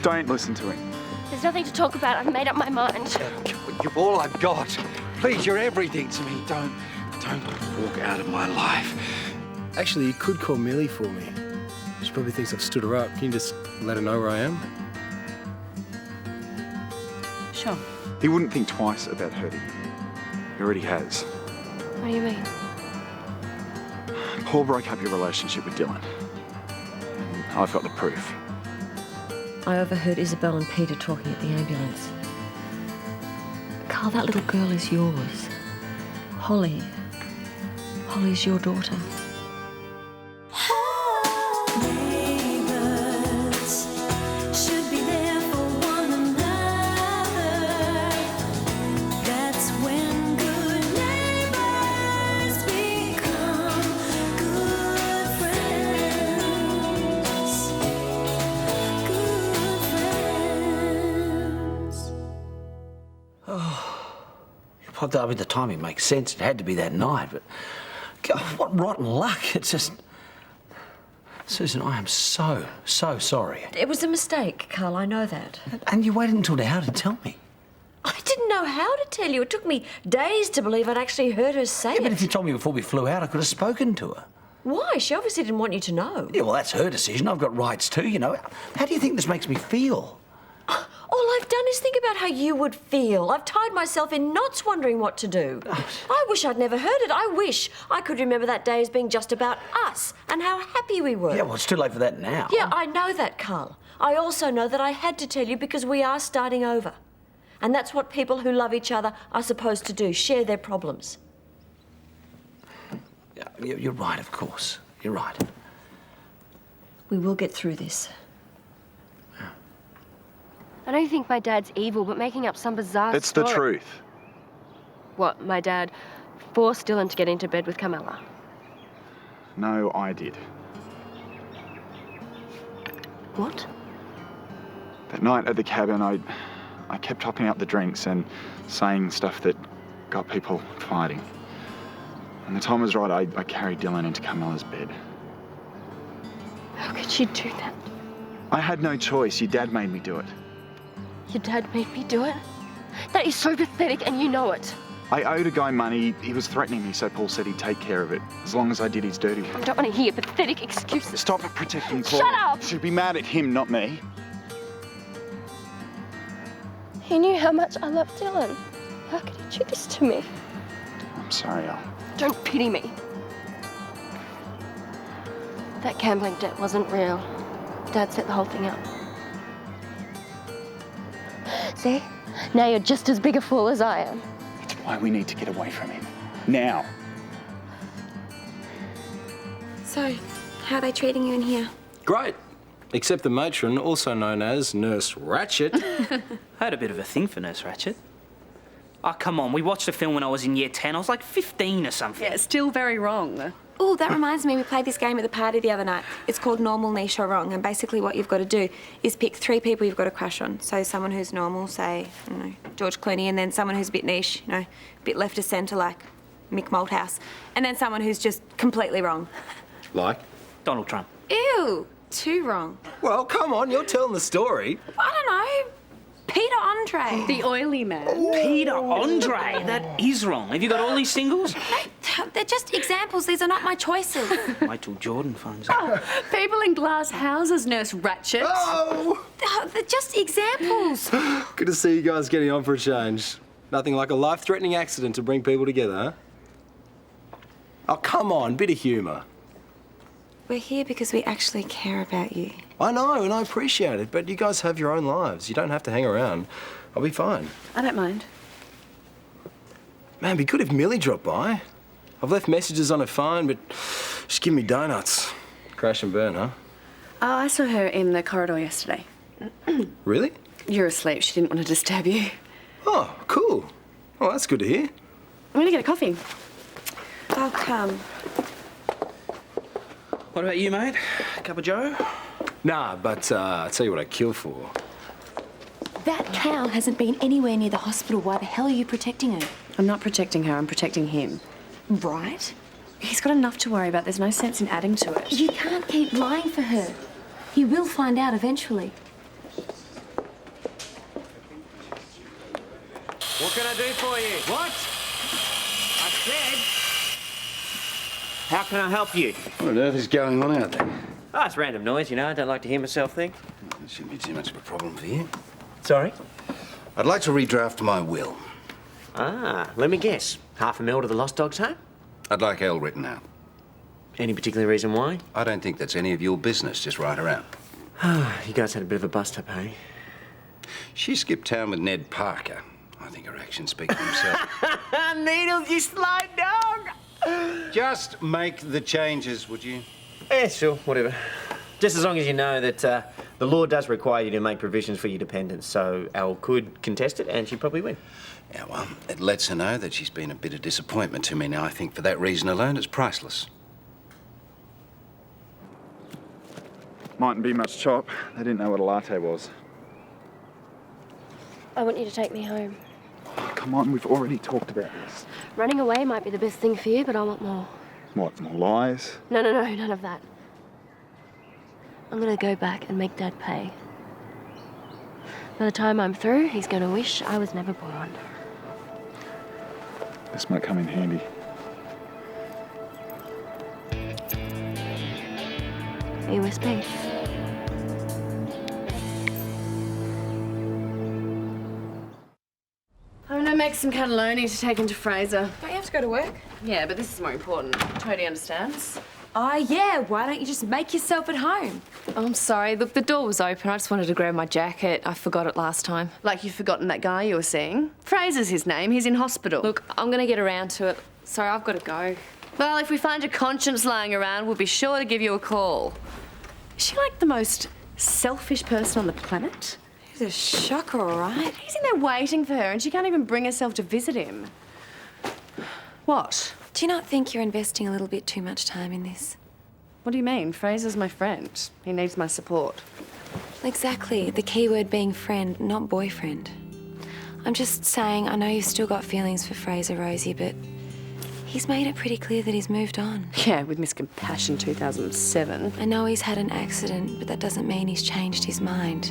Don't listen to him. There's nothing to talk about. I've made up my mind. You're all I've got. Please, you're everything to me. Don't walk out of my life. Actually, you could call Millie for me. She probably thinks I've stood her up. Can you just let her know where I am? Sure. He wouldn't think twice about hurting you. He already has. What do you mean? Paul broke up your relationship with Dylan. I've got the proof. I overheard Isabel and Peter talking at the ambulance. Carl, that little girl is yours. Holly. Holly's your daughter. Well, I mean, the timing makes sense. It had to be that night, but God, what rotten luck. It's just... Susan, I am so sorry. It was a mistake, Carl, I know that. And you waited until now to tell me. I didn't know how to tell you. It took me days to believe I'd actually heard her say it. But if you told me before we flew out, I could have spoken to her. Why? She obviously didn't want you to know. Yeah, well, that's her decision. I've got rights too, you know. How do you think this makes me feel? All I've done is think about how you would feel. I've tied myself in knots wondering what to do. I wish I'd never heard it. I wish I could remember that day as being just about us and how happy we were. Yeah, well, it's too late for that now. Yeah, I know that, Carl. I also know that I had to tell you because we are starting over. And that's what people who love each other are supposed to do, share their problems. Yeah, you're right, of course. You're right. We will get through this. I don't think my dad's evil, but making up some bizarre It's the story. truth. What, my dad forced Dylan to get into bed with Carmela? No, I did. What? That night at the cabin, I kept topping up the drinks and saying stuff that got people fighting. And the time was right, I carried Dylan into Carmela's bed. How could you do that? I had no choice. Your dad made me do it. Your dad made me do it? That is so pathetic, and you know it. I owed a guy money. He was threatening me, so Paul said he'd take care of it, as long as I did his dirty work. I don't want to hear pathetic excuses. Stop protecting Paul. Shut up! She'd be mad at him, not me. He knew how much I loved Dylan. How could he do this to me? I'm sorry, Al. Don't pity me. That gambling debt wasn't real. Dad set the whole thing up. See? Now you're just as big a fool as I am. It's why we need to get away from him. Now. So, how are they treating you in here? Great. Except the matron, also known as Nurse Ratchet. I had a bit of a thing for Nurse Ratchet. Oh, come on. We watched the film when I was in year 10. I was like 15 or something. Yeah, still very wrong. Oh, that reminds me, we played this game at the party the other night. It's called Normal, Niche or Wrong, and basically what you've got to do is pick 3 people you've got a crush on. So someone who's normal, say, I don't know, George Clooney, and then someone who's a bit niche, you know, a bit left of centre like Mick Malthouse, and then someone who's just completely wrong. Like? Donald Trump. Ew, too wrong. Well, come on, you're telling the story. I don't know, Peter Andre. The oily man. Peter Andre. That is wrong. Have you got all these singles? They're just examples, these are not my choices. Wait till Jordan phones up. People in glass houses, Nurse Ratchet. Oh! They're just examples. Good to see you guys getting on for a change. Nothing like a life-threatening accident to bring people together, huh? Oh, come on, bit of humour. We're here because we actually care about you. I know, and I appreciate it, but you guys have your own lives. You don't have to hang around. I'll be fine. I don't mind. Man, it'd be good if Millie dropped by. I've left messages on her phone, but she's giving me donuts. Crash and burn, huh? Oh, I saw her in the corridor yesterday. Really? You're asleep. She didn't want to disturb you. Oh, cool. Oh, that's good to hear. I'm gonna get a coffee. I'll come. What about you, mate? Cup of joe? Nah, but I'll tell you what I'd kill for. That cow hasn't been anywhere near the hospital. Why the hell are you protecting her? I'm not protecting her. I'm protecting him. Right? He's got enough to worry about. There's no sense in adding to it. You can't keep lying for her. He will find out eventually. What can I do for you? What? I said... How can I help you? What on earth is going on out there? Oh, it's random noise, you know. I don't like to hear myself think. It shouldn't be too much of a problem for you. Sorry? I'd like to redraft my will. Ah, let me guess. $500,000 to the Lost Dogs home? I'd like Elle written out. Any particular reason why? I don't think that's any of your business. Just write her out. You guys had a bit of a bust-up, eh? She skipped town with Ned Parker. I think her actions speak for themselves. Needles, you sly dog! Just make the changes, would you? Yeah, sure, whatever. Just as long as you know that the law does require you to make provisions for your dependents, so Elle could contest it and she'd probably win. Yeah, well, it lets her know that she's been a bit of disappointment to me. Now, I think for that reason alone, it's priceless. Mightn't be much chop. They didn't know what a latte was. I want you to take me home. Oh, come on, we've already talked about this. Running away might be the best thing for you, but I want more. What, more lies? No, none of that. I'm gonna go back and make Dad pay. By the time I'm through, he's gonna wish I was never born. This might come in handy. USB. I'm gonna make some cannelloni to take into Fraser. Don't you have to go to work? Yeah, but this is more important. Tony understands. Oh, yeah. Why don't you just make yourself at home? Oh, I'm sorry. Look, the door was open. I just wanted to grab my jacket. I forgot it last time. Like you've forgotten that guy you were seeing? Fraser's his name. He's in hospital. Look, I'm gonna get around to it. Sorry, I've got to go. Well, if we find your conscience lying around, we'll be sure to give you a call. Is she like the most selfish person on the planet? He's a shocker, all right. He's in there waiting for her and she can't even bring herself to visit him. What? Do you not think you're investing a little bit too much time in this? What do you mean? Fraser's my friend. He needs my support. Exactly. The key word being friend, not boyfriend. I'm just saying, I know you've still got feelings for Fraser, Rosie, but he's made it pretty clear that he's moved on. Yeah, with Miss Compassion 2007. I know he's had an accident, but that doesn't mean he's changed his mind.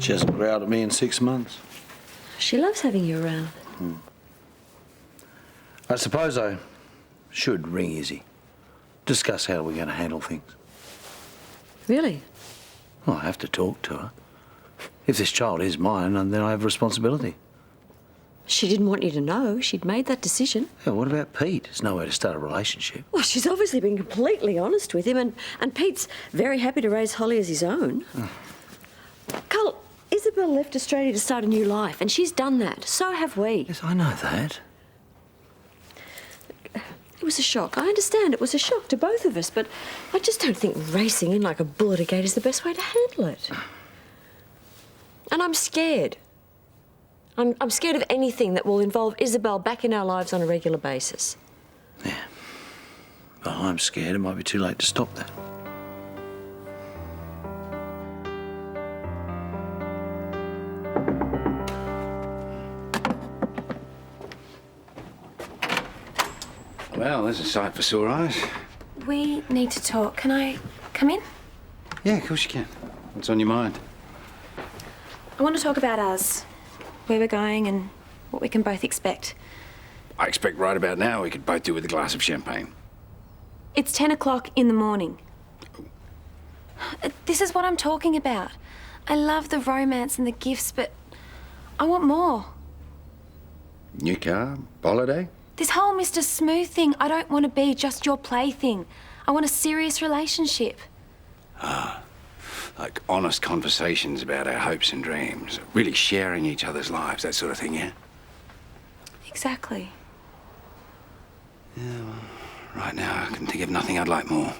She hasn't growled at me in 6 months. She loves having you around. I suppose I should ring Izzy. Discuss how we're going to handle things. Really? Well, I have to talk to her. If this child is mine, then I have responsibility. She didn't want you to know. She'd made that decision. Yeah, what about Pete? There's no way to start a relationship. Well, she's obviously been completely honest with him, and Pete's very happy to raise Holly as his own. Carl, Isabel left Australia to start a new life, and she's done that. So have we. Yes, I know that. It was a shock. I understand it was a shock to both of us, but I just don't think racing in like a bull at a gate is the best way to handle it. And I'm scared. I'm scared of anything that will involve Isabel back in our lives on a regular basis. Yeah. Well, I'm scared it might be too late to stop that. Well, there's a sight for sore eyes. We need to talk. Can I come in? Yeah, of course you can. What's on your mind? I want to talk about us, where we're going and what we can both expect. I expect right about now we could both do with a glass of champagne. It's 10 o'clock in the morning. This is what I'm talking about. I love the romance and the gifts, but I want more. New car? Holiday? This whole Mr. Smooth thing, I don't want to be just your plaything. I want a serious relationship. Like honest conversations about our hopes and dreams. Really sharing each other's lives, that sort of thing, yeah? Exactly. Yeah, well, right now I can think of nothing I'd like more.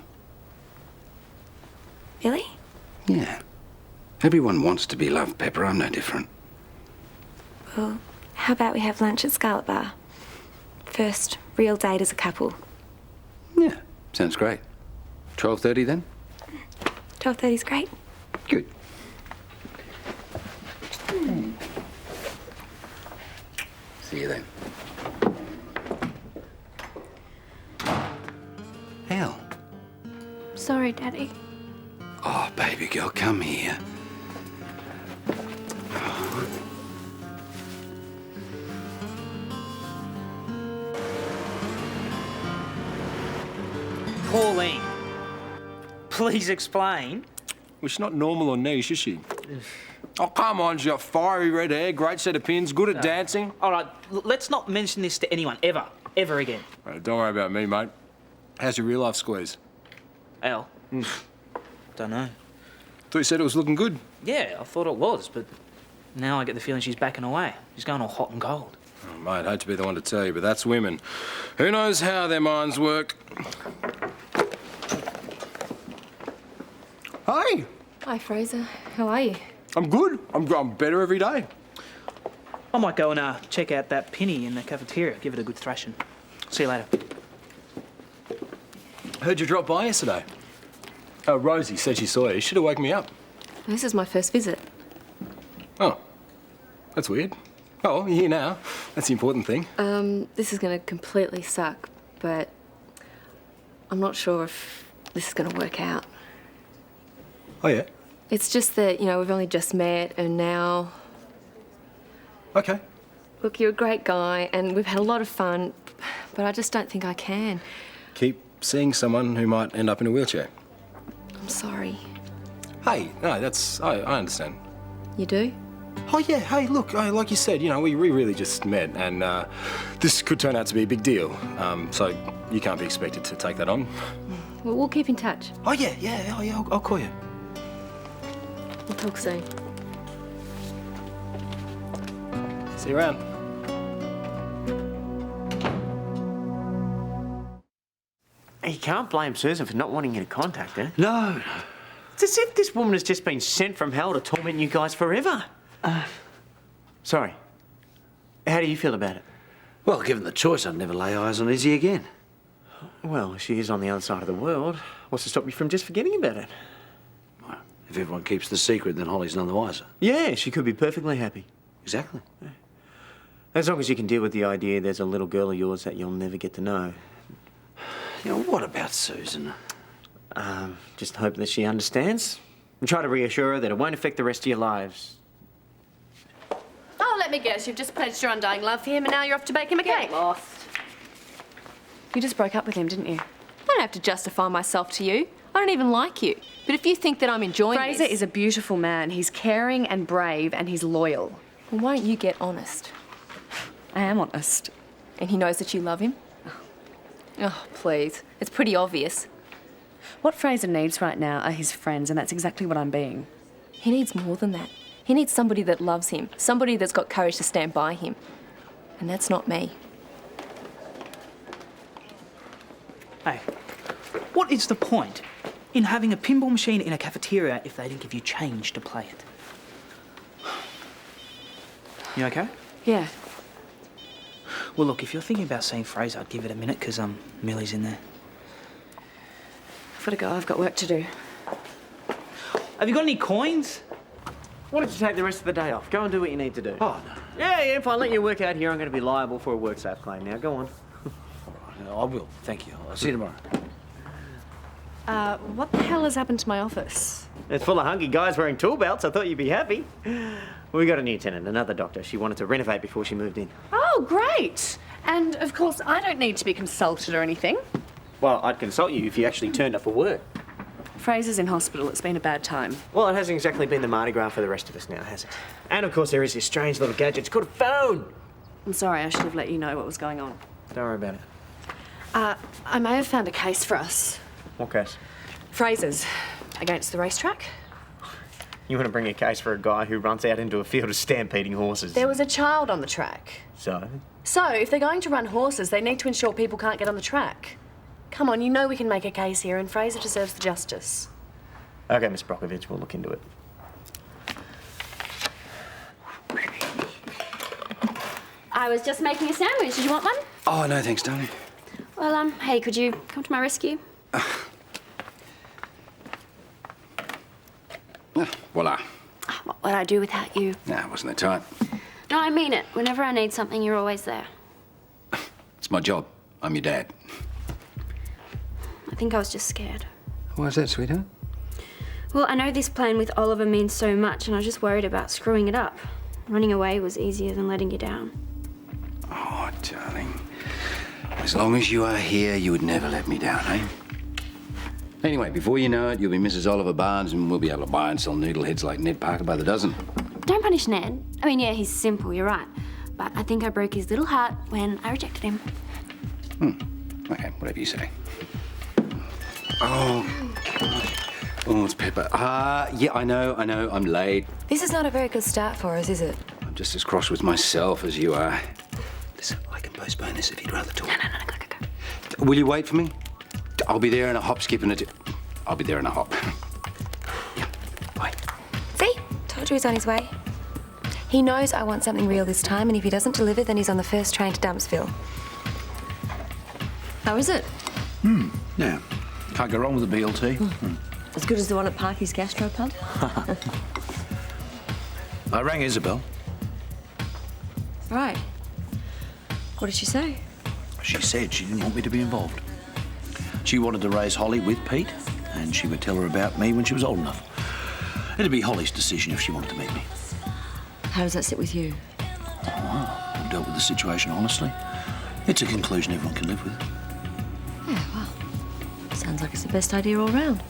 Really? Yeah. Everyone wants to be loved, Pepper. I'm no different. Well, how about we have lunch at Scarlet Bar? First real date as a couple. Yeah, sounds great. 12:30 then? 12:30's great. Good. See you then. Elle. Sorry, Daddy. Oh, baby girl, come here. please explain. Well, she's not normal or niche, is she? Oh, come on, she's got fiery red hair, great set of pins, good at dancing. All right, let's not mention this to anyone, ever. Ever again. Right, don't worry about me, mate. How's your real life squeeze? Al? Don't know. Thought you said it was looking good. Yeah, I thought it was, but now I get the feeling she's backing away. She's going all hot and cold. Oh, mate, hate to be the one to tell you, but that's women. Who knows how their minds work? Hey! Hi, Fraser. How are you? I'm good. I'm better every day. I might go and check out that penny in the cafeteria, give it a good thrashing. See you later. Heard you drop by yesterday. Oh, Rosie said she saw you. Should have woken me up. This is my first visit. Oh, that's weird. Oh, well, you're here now. That's the important thing. This is going to completely suck, but I'm not sure if this is going to work out. Oh, yeah? It's just that, you know, we've only just met and now... Okay. Look, you're a great guy and we've had a lot of fun, but I just don't think I can. Keep seeing someone who might end up in a wheelchair. I'm sorry. Hey, no, that's... I understand. You do? Oh, yeah, hey, look, like you said, you know, we really just met and this could turn out to be a big deal. So you can't be expected to take that on. Well, we'll keep in touch. Oh, yeah, I'll call you. We'll talk soon. See you around. You can't blame Susan for not wanting you to contact her. No. It's as if this woman has just been sent from hell to torment you guys forever. Sorry. How do you feel about it? Well, given the choice, I'd never lay eyes on Izzy again. Well, she is on the other side of the world. What's to stop you from just forgetting about it? Well, if everyone keeps the secret, then Holly's none the wiser. Yeah, she could be perfectly happy. Exactly. As long as you can deal with the idea there's a little girl of yours that you'll never get to know. You know, what about Susan? Just hope that she understands and try to reassure her that it won't affect the rest of your lives. Oh, let me guess. You've just pledged your undying love for him and now you're off to bake him a cake. Lost. You just broke up with him, didn't you? I don't have to justify myself to you. I don't even like you. But if you think that I'm enjoying Fraser this... is a beautiful man. He's caring and brave and he's loyal. Well, why don't you get honest? I am honest. And he knows that you love him? Oh, please. It's pretty obvious. What Fraser needs right now are his friends, and that's exactly what I'm being. He needs more than that. He needs somebody that loves him, somebody that's got courage to stand by him. And that's not me. Hey, what is the point in having a pinball machine in a cafeteria if they didn't give you change to play it? You okay? Yeah. Well, look, if you're thinking about seeing Fraser, I'd give it a minute, because Millie's in there. I've got to go. I've got work to do. Have you got any coins? Why don't you take the rest of the day off? Go and do what you need to do. Oh, no. Yeah, if I let you work out here, I'm going to be liable for a WorkSafe claim. Now, go on. I will, thank you. I'll see you tomorrow. What the hell has happened to my office? It's full of hunky guys wearing tool belts. I thought you'd be happy. We got a new tenant, another doctor. She wanted to renovate before she moved in. Oh, great. And, of course, I don't need to be consulted or anything. Well, I'd consult you if you actually turned up for work. Fraser's in hospital. It's been a bad time. Well, it hasn't exactly been the Mardi Gras for the rest of us now, has it? And, of course, there is this strange little gadget. It's called a phone. I'm sorry. I should have let you know what was going on. Don't worry about it. I may have found a case for us. What case? Fraser's. Against the racetrack. You want to bring a case for a guy who runs out into a field of stampeding horses? There was a child on the track. So? So, if they're going to run horses, they need to ensure people can't get on the track. Come on, you know we can make a case here, and Fraser deserves the justice. Okay, Miss Brockovich, we'll look into it. I was just making a sandwich. Did you want one? Oh, no, thanks, darling. Well, hey, could you come to my rescue? Voila. What would I do without you? Nah, wasn't the time. No, I mean it. Whenever I need something, you're always there. It's my job. I'm your dad. I think I was just scared. Why's that, sweetheart? Well, I know this plan with Oliver means so much, and I was just worried about screwing it up. Running away was easier than letting you down. Oh, darling. As long as you are here, you would never let me down, eh? Anyway, before you know it, you'll be Mrs. Oliver Barnes and we'll be able to buy and sell noodleheads like Ned Parker by the dozen. Don't punish Ned. I mean, yeah, he's simple, you're right. But I think I broke his little heart when I rejected him. Okay, whatever you say. Oh, gosh. Oh, it's Pepper. Yeah, I know, I'm late. This is not a very good start for us, is it? I'm just as cross with myself as you are. Listen, I can postpone this if you'd rather talk. No, go. Will you wait for me? I'll be there in a hop, skip, and I'll be there in a hop. Yeah, bye. See? Told you he's on his way. He knows I want something real this time, and if he doesn't deliver, then he's on the first train to Dumpsville. How is it? Yeah. Can't go wrong with the BLT. As good as the one at Parky's Gastropub? I rang Isabel. Right. What did she say? She said she didn't want me to be involved. She wanted to raise Holly with Pete, and she would tell her about me when she was old enough. It'd be Holly's decision if she wanted to meet me. How does that sit with you? Oh, I've dealt with the situation honestly. It's a conclusion everyone can live with. Yeah, well, sounds like it's the best idea all round.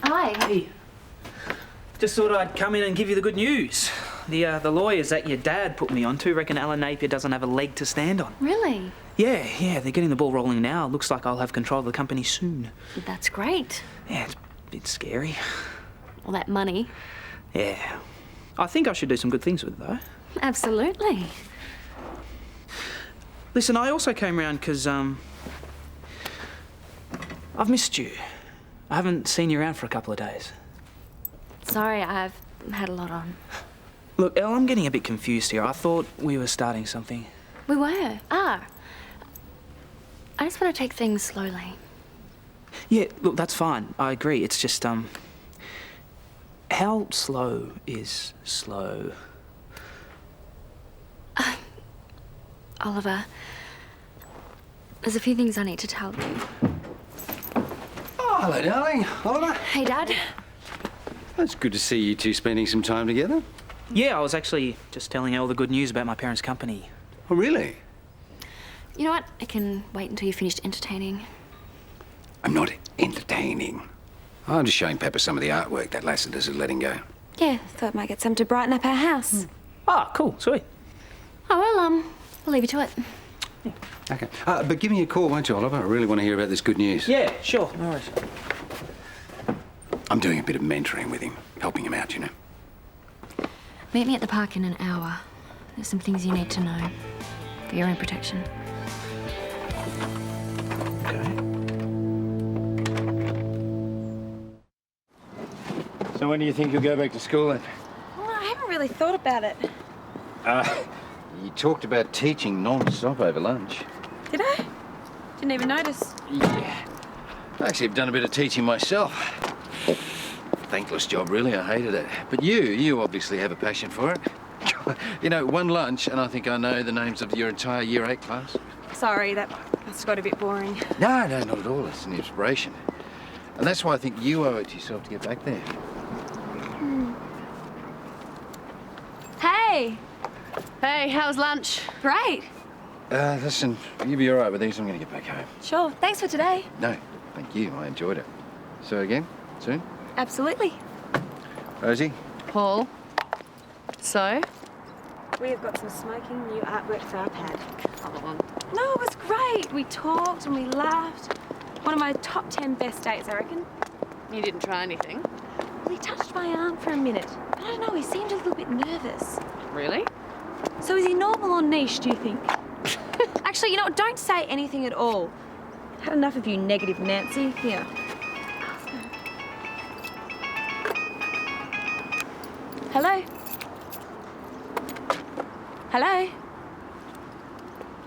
Hi. Hey. Just thought I'd come in and give you the good news. The lawyers that your dad put me onto reckon Alan Napier doesn't have a leg to stand on. Really? Yeah, they're getting the ball rolling now. Looks like I'll have control of the company soon. That's great. Yeah, it's a bit scary. All that money. Yeah. I think I should do some good things with it, though. Absolutely. Listen, I also came round because, I've missed you. I haven't seen you around for a couple of days. Sorry, I've had a lot on. Look, Elle, I'm getting a bit confused here. I thought we were starting something. We were. I just want to take things slowly. Yeah, look, that's fine. I agree. It's just, how slow is slow? Oliver, there's a few things I need to tell you. Oh, hello, darling. Oliver. Hey, Dad. It's good to see you two spending some time together. Yeah, I was actually just telling Elle the good news about my parents' company. Oh, really? You know what? I can wait until you're finished entertaining. I'm not entertaining. I'm just showing Pepper some of the artwork that Lassiter's is letting go. Yeah, thought might get some to brighten up our house. Ah, cool, sweet. Oh, well, we'll leave you to it. Okay. But give me a call, won't you, Oliver? I really want to hear about this good news. Yeah, sure, no worries. I'm doing a bit of mentoring with him, helping him out, you know. Meet me at the park in an hour. There's some things you need to know for your own protection. Okay. So when do you think you'll go back to school then? Well, I haven't really thought about it. You talked about teaching non-stop over lunch. Did I? Didn't even notice. Yeah. I actually have done a bit of teaching myself. Thankless job, really. I hated it. But you obviously have a passion for it. You know, one lunch, and I think I know the names of your entire Year 8 class. Sorry, that must have got a bit boring. No, not at all. It's an inspiration. And that's why I think you owe it to yourself to get back there. Hey! Hey, how's lunch? Great. Listen, you be all right with these. I'm going to get back home. Sure. Thanks for today. No, thank you. I enjoyed it. So again, soon? Absolutely. Rosie? Paul. So? We have got some smoking new artwork for our pad. Come on. No, it was great. We talked and we laughed. One of my top 10 best dates, I reckon. You didn't try anything? Well, he touched my arm for a minute. But I don't know, he seemed a little bit nervous. Really? So is he normal or niche, do you think? Actually, you know what? Don't say anything at all. Had enough of you, negative Nancy. Here. Hello? Hello?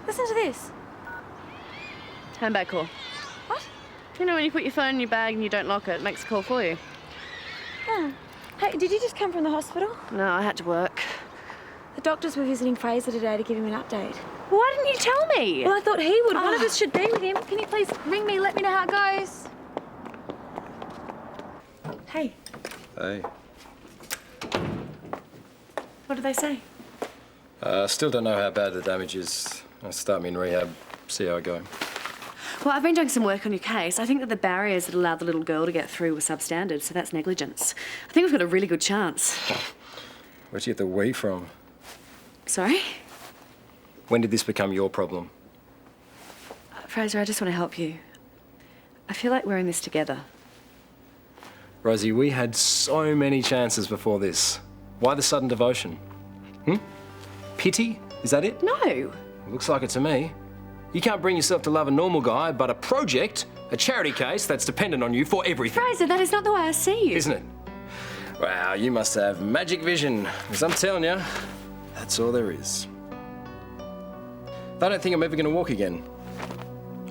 Listen to this. Handbag call. What? You know when you put your phone in your bag and you don't lock it, it makes a call for you. Oh. Hey, did you just come from the hospital? No, I had to work. The doctors were visiting Fraser today to give him an update. Why didn't you tell me? Well, I thought he would. One of us should be with him. Can you please ring me, let me know how it goes? Hey. Hey. do they say? Still don't know how bad the damage is. I'll start me in rehab, see how I go. Well, I've been doing some work on your case. I think that the barriers that allowed the little girl to get through were substandard, so that's negligence. I think we've got a really good chance. Where'd you get the "we" from? Sorry? When did this become your problem? Fraser, I just want to help you. I feel like we're in this together. Rosie, we had so many chances before this. Why the sudden devotion? Pity? Is that it? No. Looks like it to me. You can't bring yourself to love a normal guy, but a project, a charity case that's dependent on you for everything. Fraser, that is not the way I see you. Isn't it? Wow, you must have magic vision. Because I'm telling you, that's all there is. I don't think I'm ever going to walk again.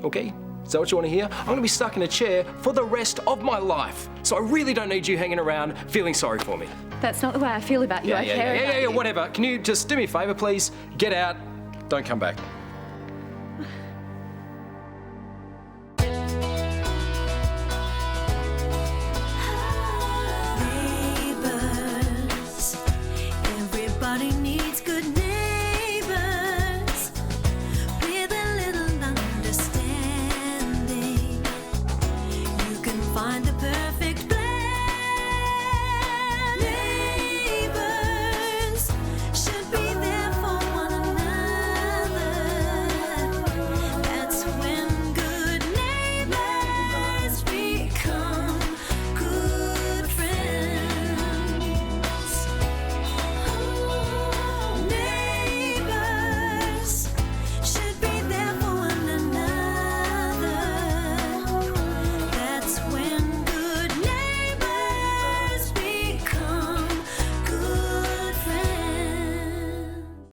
Okay? Is that what you want to hear? I'm going to be stuck in a chair for the rest of my life. So I really don't need you hanging around feeling sorry for me. That's not the way I feel about you. I care about you. Whatever. Can you just do me a favour, please? Get out. Don't come back.